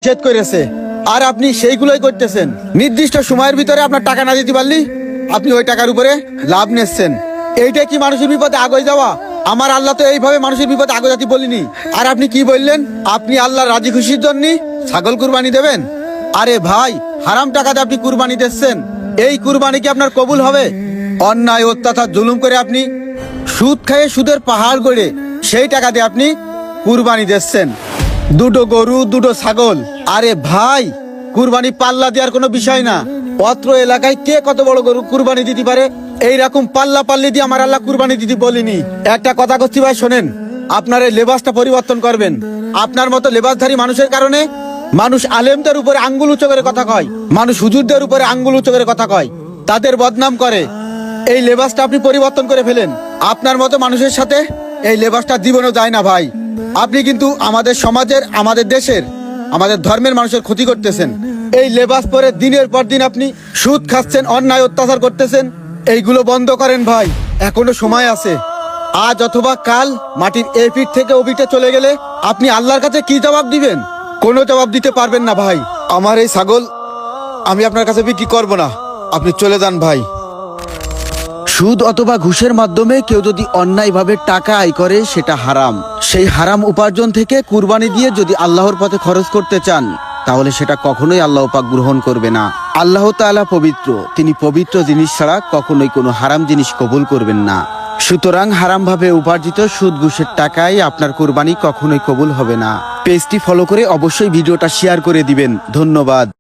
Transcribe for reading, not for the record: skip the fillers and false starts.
নিষেধ করেছে, আর আপনি সেইগুলোই করতেছেন। নির্দিষ্ট সময়ের ভিতরে আপনার টাকা না দিতে পারলি আপনি ওই টাকার উপরে লাভ নিচ্ছেন। এইটা কি মানুষের বিপদে আগে যাওয়া? আমার আল্লাহ তো এইভাবে মানুষের বিপদে আগে যাতে বলিনি। আর আপনি কি বললেন? আপনি আল্লাহর রাজি খুশির জন্য ছাগল কুরবানি দেবেন। আরে ভাই, হারাম টাকাতে আপনি কুরবানি দিচ্ছেন, এই কুরবানি কি আপনার কবুল হবে? অন্যায় অত্যাচার জুলুম করে আপনি সুদ খেয়ে সুদের পাহাড় গড়ে সেই টাকা দিয়ে আপনি কুরবানি দিচ্ছেন। দুটো গরু, দুটো ছাগল। আরে ভাই, কুরবানি পাল্লা দেওয়ার কোনো বিষয় না। অত্র এলাকায় কে কত বড় গরু কুরবানি দিতে পারে? এইরকম পাল্লা পাল্লি দিয়ে আমার আল্লাহ কুরবানি দিতে বলিনি। একটা কথা করছি ভাই, শোনেন, আপনার এই লেবাসটা পরিবর্তন করবেন। আপনার মতো লেবাসধারী মানুষের কারণে মানুষ আলেমদের উপরে আঙ্গুল উঁচু করে কথা কয়, মানুষ হুজুরদের উপরে আঙ্গুল উঁচু করে কথা কয়, তাদের বদনাম করে। এই লেবাসটা আপনি পরিবর্তন করে ফেলেন। আপনার মতো মানুষের সাথে এই লেবাসটা জীবনও যায় না ভাই। আপনি কিন্তু আমাদের সমাজের, আমাদের দেশের, আমাদের ধর্মের মানুষের ক্ষতি করতেছেন। এই লেবাস পরে দিনের পর দিন আপনি সুদ খাচ্ছেন, অন্যায় অত্যাচার করতেছেন। এইগুলো বন্ধ করেন ভাই, এখনো সময় আছে। আজ অথবা কাল মাটির এই পিঠ থেকে ও পিঠে চলে গেলে আপনি আল্লাহর কাছে কি জবাব দিবেন? কোনো জবাব দিতে পারবেন না ভাই। আমার এই ছাগল আমি আপনার কাছে বিক্রি করব না, আপনি চলে যান ভাই। সুদ অথবা ঘুষের মাধ্যমে কেউ যদি অন্যায়ভাবে টাকা আয় করে সেটা হারাম। সেই হারাম উপার্জন থেকে কুরবানি দিয়ে যদি আল্লাহর পথে খরচ করতে চান তাহলে সেটা কখনোই আল্লাহ পাক গ্রহণ করবে না। আল্লাহ তাআলা পবিত্র, তিনি পবিত্র জিনিস ছাড়া কখনোই কোনো হারাম জিনিস কবুল করবেন না। সুতরাং হারামভাবে উপার্জিত সুদ ঘুষের টাকায় আপনার কুরবানি কখনোই কবুল হবে না। পেজটি ফলো করে অবশ্যই ভিডিওটা শেয়ার করে দিবেন। ধন্যবাদ।